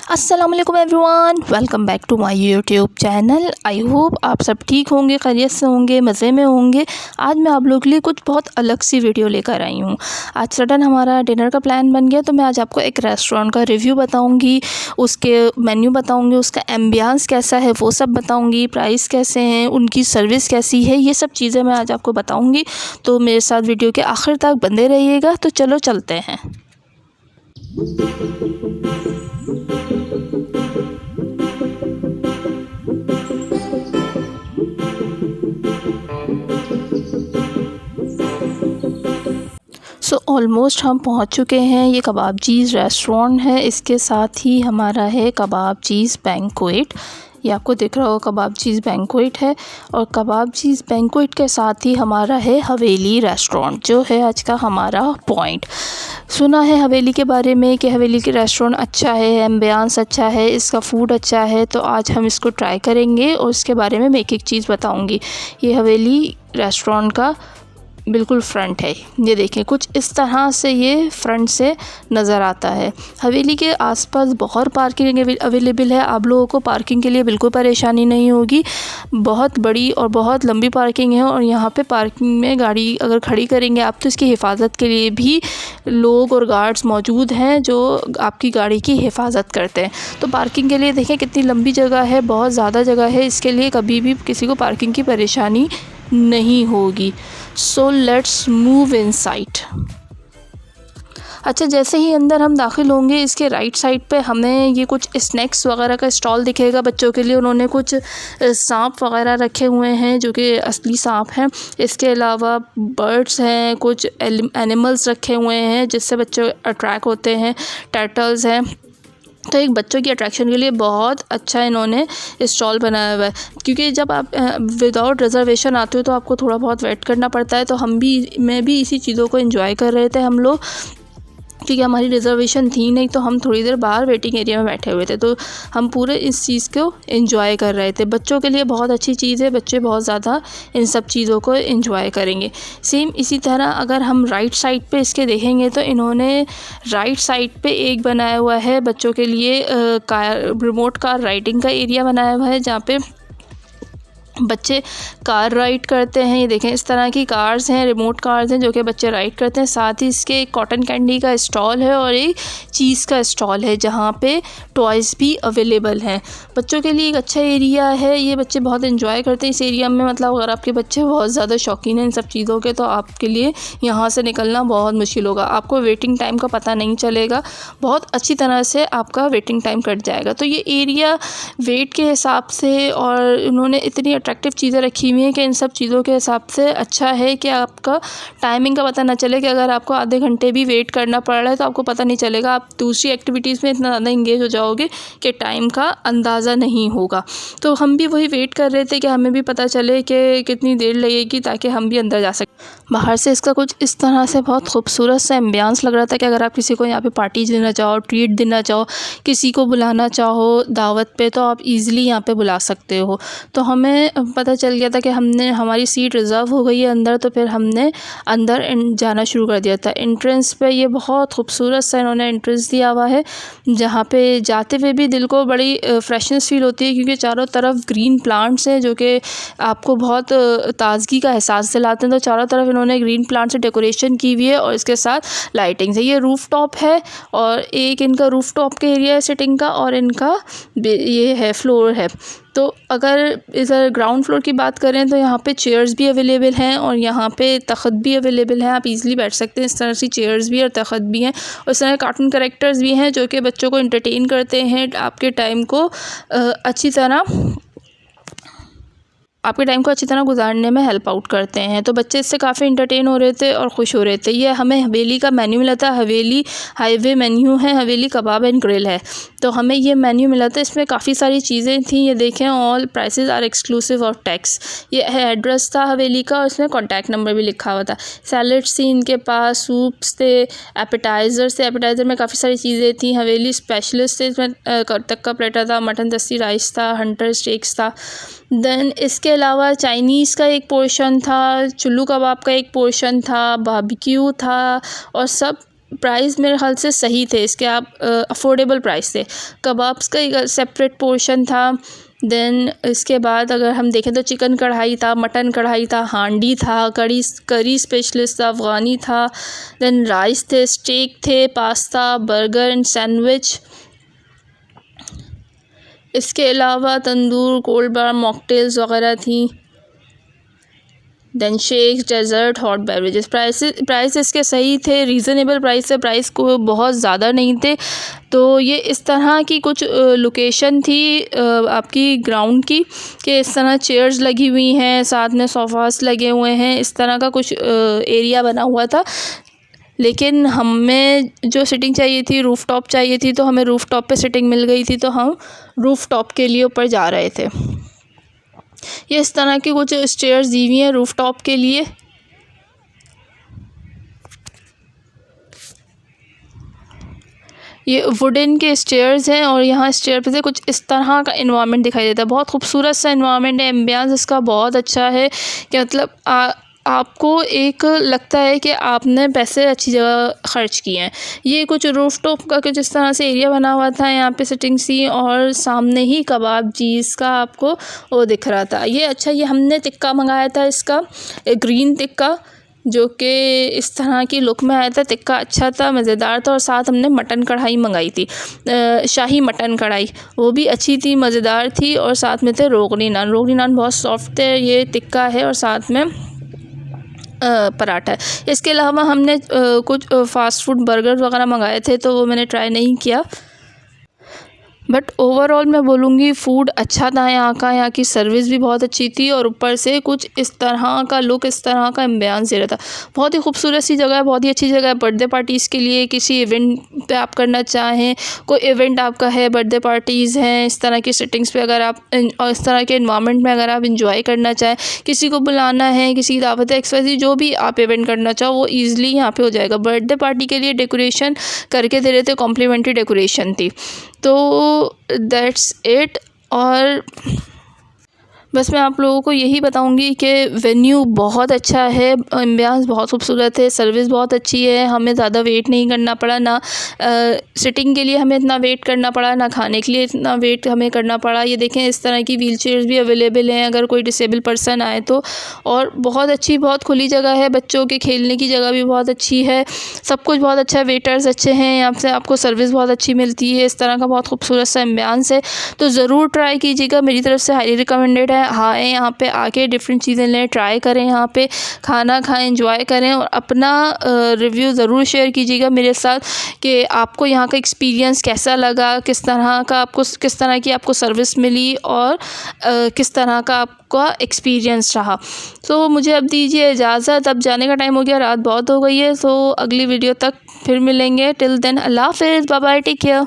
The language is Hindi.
अस्सलाम वालेकुम everyone, welcome back to my YouTube channel. I hope आप सब ठीक होंगे, खैरियत से होंगे, मज़े में होंगे। आज मैं आप लोगों के लिए कुछ बहुत अलग सी वीडियो लेकर आई हूँ। आज सडन हमारा डिनर का प्लान बन गया, तो मैं आज आपको एक रेस्टोरेंट का रिव्यू बताऊँगी, उसके मेन्यू बताऊँगी, उसका एम्बियंस कैसा है वो सब बताऊँगी, प्राइस कैसे हैं, उनकी सर्विस कैसी है, ये सब चीज़ें मैं आज आपको बताऊँगी। तो मेरे साथ वीडियो के आखिर तक बंधे रहिएगा। तो चलो चलते हैं। ऑलमोस्ट हम पहुंच चुके हैं। ये कबाबचीज़ रेस्टोरेंट है, इसके साथ ही हमारा है कबाबचीज़ बैंक्वेट। ये आपको दिख रहा होगा कबाबचीज़ बैंक्वेट है, और कबाबचीज़ बैंक्वेट के साथ ही हमारा है हवेली रेस्टोरेंट, जो है आज का हमारा पॉइंट। सुना है हवेली के बारे में कि हवेली के रेस्टोरेंट अच्छा है, एम्बियंस अच्छा है, इसका फ़ूड अच्छा है, तो आज हम इसको ट्राई करेंगे और इसके बारे में मैं एक एक चीज़ बताऊँगी। ये हवेली रेस्टोरेंट का बिल्कुल फ्रंट है, ये देखें कुछ इस तरह से ये फ्रंट से नज़र आता है। हवेली के आसपास बहुत पार्किंग अवेलेबल है, आप लोगों को पार्किंग के लिए बिल्कुल परेशानी नहीं होगी। बहुत बड़ी और बहुत लंबी पार्किंग है, और यहाँ पे पार्किंग में गाड़ी अगर खड़ी करेंगे आप, तो इसकी हिफाजत के लिए भी लोग और गार्ड्स मौजूद हैं जो आपकी गाड़ी की हिफाजत करते हैं। तो पार्किंग के लिए देखें कितनी लंबी जगह है, बहुत ज़्यादा जगह है, इसके लिए कभी भी किसी को पार्किंग की परेशानी नहीं होगी। So let's move inside. अच्छा, जैसे ही अंदर हम दाखिल होंगे, इसके राइट साइड पे हमें ये कुछ स्नैक्स वगैरह का स्टॉल दिखेगा बच्चों के लिए। उन्होंने कुछ सांप वगैरह रखे हुए हैं जो कि असली सांप हैं। इसके अलावा बर्ड्स हैं, कुछ एनिमल्स रखे हुए हैं जिससे बच्चे अट्रैक्ट होते हैं। टर्टल्स हैं। तो एक बच्चों की अट्रैक्शन के लिए बहुत अच्छा इन्होंने स्टॉल बनाया हुआ है, क्योंकि जब आप विदाउट रिज़र्वेशन आते हो तो आपको थोड़ा बहुत वेट करना पड़ता है। तो मैं भी इसी चीज़ों को एंजॉय कर रहे थे हम लोग, क्योंकि हमारी रिज़र्वेशन थी नहीं, तो हम थोड़ी देर बाहर वेटिंग एरिया में बैठे हुए थे। तो हम पूरे इस चीज़ को एंजॉय कर रहे थे। बच्चों के लिए बहुत अच्छी चीज़ है, बच्चे बहुत ज़्यादा इन सब चीज़ों को एंजॉय करेंगे। सेम इसी तरह अगर हम राइट साइड पे इसके देखेंगे, तो इन्होंने राइट साइड पे एक बनाया हुआ है बच्चों के लिए रिमोट कार राइडिंग का एरिया बनाया हुआ है, जहाँ पे बच्चे कार राइड करते हैं। ये देखें इस तरह की कार्स हैं, रिमोट कार्स हैं जो कि बच्चे राइड करते हैं। साथ ही इसके एक कॉटन कैंडी का स्टॉल है और एक चीज़ का स्टॉल है, जहाँ पे टॉयज़ भी अवेलेबल हैं। बच्चों के लिए एक अच्छा एरिया है, ये बच्चे बहुत एंजॉय करते हैं इस एरिया में। मतलब अगर आपके बच्चे बहुत ज़्यादा शौकीन हैं इन सब चीज़ों के, तो आपके लिए यहाँ से निकलना बहुत मुश्किल होगा। आपको वेटिंग टाइम का पता नहीं चलेगा, बहुत अच्छी तरह से आपका वेटिंग टाइम कट जाएगा। तो ये एरिया वेट के हिसाब से, और उन्होंने इतनी अट्रैक्टिव चीज़ें रखी हुई हैं कि इन सब चीज़ों के हिसाब से अच्छा है कि आपका टाइमिंग का पता ना चले, कि अगर आपको आधे घंटे भी वेट करना पड़ रहा है तो आपको पता नहीं चलेगा। आप दूसरी एक्टिविटीज़ में इतना ज़्यादा इंगेज हो जाओगे कि टाइम का अंदाज़ा नहीं होगा। तो हम भी वही वेट कर रहे थे कि हमें भी पता चले कि कितनी देर लगेगी, ताकि हम भी अंदर जा सकें। बाहर से इसका कुछ इस तरह से बहुत खूबसूरत सा एम्बियंस लग रहा था कि अगर आप किसी को यहाँ पे पार्टी देना चाहो, ट्रीट देना चाहो, किसी को बुलाना चाहो दावत पे, तो आप इजीली यहाँ पे बुला सकते हो। तो हमें पता चल गया था कि हमारी सीट रिज़र्व हो गई है अंदर, तो फिर हमने अंदर जाना शुरू कर दिया था। एंट्रेंस पे ये बहुत खूबसूरत सा इन्होंने एंट्रेंस दिया हुआ है, जहाँ पे जाते हुए भी दिल को बड़ी फ्रेशनेस फील होती है, क्योंकि चारों तरफ ग्रीन प्लांट्स हैं जो कि आपको बहुत ताज़गी का एहसास दिलाते हैं। तो चारों तरफ इन्होंने ग्रीन प्लांट से डेकोरेशन की हुई है, और इसके साथ लाइटिंग है। ये रूफ़ टॉप है, और एक इनका रूफ़ टॉप का एरिया है सिटिंग का, और इनका ये है फ्लोर है। तो अगर इधर ग्राउंड फ्लोर की बात करें, तो यहाँ पे चेयर्स भी अवेलेबल हैं, और यहाँ पे तख़्त भी अवेलेबल हैं। आप इजीली बैठ सकते हैं। इस तरह से चेयर्स भी और तख़्त भी हैं, और इस तरह कार्टून कैरेक्टर्स भी हैं जो कि बच्चों को एंटरटेन करते हैं, आपके टाइम को अच्छी तरह गुजारने में हेल्प आउट करते हैं। तो बच्चे इससे काफ़ी इंटरटेन हो रहे थे और ख़ुश हो रहे थे। ये हमें हवेली का मेन्यू मिला था, हवेली हाईवे मेन्यू है, हवेली कबाब एंड ग्रिल है। तो हमें ये मेन्यू मिला था, इसमें काफ़ी सारी चीज़ें थी। ये देखें, all prices are exclusive of tax. ये है एड्रेस था हवेली का, और इसमें कॉन्टैक्ट नंबर भी लिखा हुआ था। सैलड्स थी इनके पास, सूप्स थे, एपेटाइज़र्स थे। एपेटाइज़र में काफ़ी सारी चीज़ें थी। हवेली स्पेशलिस्ट थे, इसमें कत्तक का प्लेटर था, मटन दस्ती राइस था, हंटर स्टेक्स था। देन इसके अलावा चाइनीज़ का एक पोर्शन था, चुल्लू कबाब का एक पोर्शन था, बारबेक्यू था, और सब प्राइस मेरे ख्याल से सही थे इसके, आप अफोर्डेबल प्राइस थे। कबाब्स का एक सेपरेट पोर्शन था। देन इसके बाद अगर हम देखें तो चिकन कढ़ाई था, मटन कढ़ाई था, हांडी था, करी स्पेशलिस्ट था, अफ़गानी था। देन राइस थे, स्टेक थे, पास्ता, बर्गर एंड सैंडविच। इसके अलावा तंदूर, कोल्ड बार, मॉकटेल्स वगैरह थी। Then shakes, dessert, hot beverages. Price इसके सही थे, रीज़नेबल प्राइस है, प्राइस को बहुत ज़्यादा नहीं थे। तो ये इस तरह की कुछ लोकेशन थी आपकी ग्राउंड की, कि इस तरह चेयर्स लगी हुई हैं, साथ में सोफ़ास लगे हुए हैं, इस तरह का कुछ एरिया बना हुआ था। लेकिन हमें जो सिटिंग चाहिए थी, रूफ़ टॉप चाहिए थी, तो हमें रूफ़ टॉप पे सिटिंग मिल गई थी, तो हम रूफ़ टॉप के लिए ऊपर जा रहे थे। ये इस तरह की कुछ स्टेयर्स दी हुई हैं रूफ़ टॉप के लिए। ये वुडन के स्टेयर्स हैं और यहाँ स्टेयर पे से कुछ इस तरह का एनवायरनमेंट दिखाई देता है। बहुत खूबसूरत सा एनवायरनमेंट है, एम्बियंस इसका बहुत अच्छा है कि मतलब आपको एक लगता है कि आपने पैसे अच्छी जगह ख़र्च किए हैं। ये कुछ रूफ़ टॉप का कुछ इस तरह से एरिया बना हुआ था, यहाँ पे सिटिंग सी, और सामने ही कबाब चीज़ का आपको वो दिख रहा था। ये अच्छा, ये हमने टिक्का मंगाया था इसका, ग्रीन टिक्का, जो कि इस तरह की लुक में आया था। टिक्का अच्छा था, मज़ेदार था, और साथ हमने मटन कढ़ाई मंगाई थी, शाही मटन कढ़ाई, वो भी अच्छी थी, मज़ेदार थी। और साथ में थे रोगनी नान बहुत सॉफ्ट थे। ये टिक्का है और साथ में पराठा है। इसके अलावा हमने कुछ फ़ास्ट फूड बर्गर वगैरह मंगाए थे, तो वो मैंने ट्राई नहीं किया। बट ओवरऑल मैं बोलूँगी फ़ूड अच्छा था यहाँ की सर्विस भी बहुत अच्छी थी, और ऊपर से कुछ इस तरह का लुक, इस तरह का एम्बियंस दे रहा था। बहुत ही खूबसूरत सी जगह है, बहुत ही अच्छी जगह है बर्थडे पार्टीज़ के लिए, किसी इवेंट पे आप करना चाहें, कोई इवेंट आपका है, बर्थडे पार्टीज़ हैं, इस तरह की सेटिंग्स पे अगर आप और इस तरह के एनवायरनमेंट में अगर आप इंजॉय करना चाहें, किसी को बुलाना है, किसी की दावत है, XYZ जो भी आप इवेंट करना चाहो, वो ईज़िली यहाँ पे हो जाएगा। बर्थडे पार्टी के लिए डेकोरेशन करके दे रहे थे, कॉम्प्लीमेंट्री डेकोरेशन थी। तो दैट्स इट। और बस मैं आप लोगों को यही बताऊंगी कि वेन्यू बहुत अच्छा है, एम्बियंस बहुत खूबसूरत है, सर्विस बहुत अच्छी है। हमें ज़्यादा वेट नहीं करना पड़ा, ना सिटिंग के लिए हमें इतना वेट करना पड़ा, ना खाने के लिए इतना वेट हमें करना पड़ा। ये देखें, इस तरह की व्हील चेयर्स भी अवेलेबल हैं अगर कोई डिसेबल पर्सन आए तो। और बहुत अच्छी, बहुत खुली जगह है, बच्चों के खेलने की जगह भी बहुत अच्छी है, सब कुछ बहुत अच्छा है, वेटर्स अच्छे हैं, यहाँ से आपको सर्विस बहुत अच्छी मिलती है। इस तरह का बहुत खूबसूरत सा एम्बियंस है, तो ज़रूर ट्राई कीजिएगा, मेरी तरफ से हाईली रिकमेंडेड है। हाँ, यहाँ पे आके डिफरेंट चीज़ें लें, ट्राई करें, यहाँ पे खाना खाएं, एंजॉय करें, और अपना रिव्यू ज़रूर शेयर कीजिएगा मेरे साथ कि आपको यहाँ का एक्सपीरियंस कैसा लगा, किस तरह की आपको सर्विस मिली, और किस तरह का आपका एक्सपीरियंस रहा। तो मुझे अब दीजिए इजाज़त, अब जाने का टाइम हो गया, रात बहुत हो गई है। तो अगली वीडियो तक फिर मिलेंगे। टिल देन अल्लाह हाफ़िज़, बाय बाय, टेक केयर।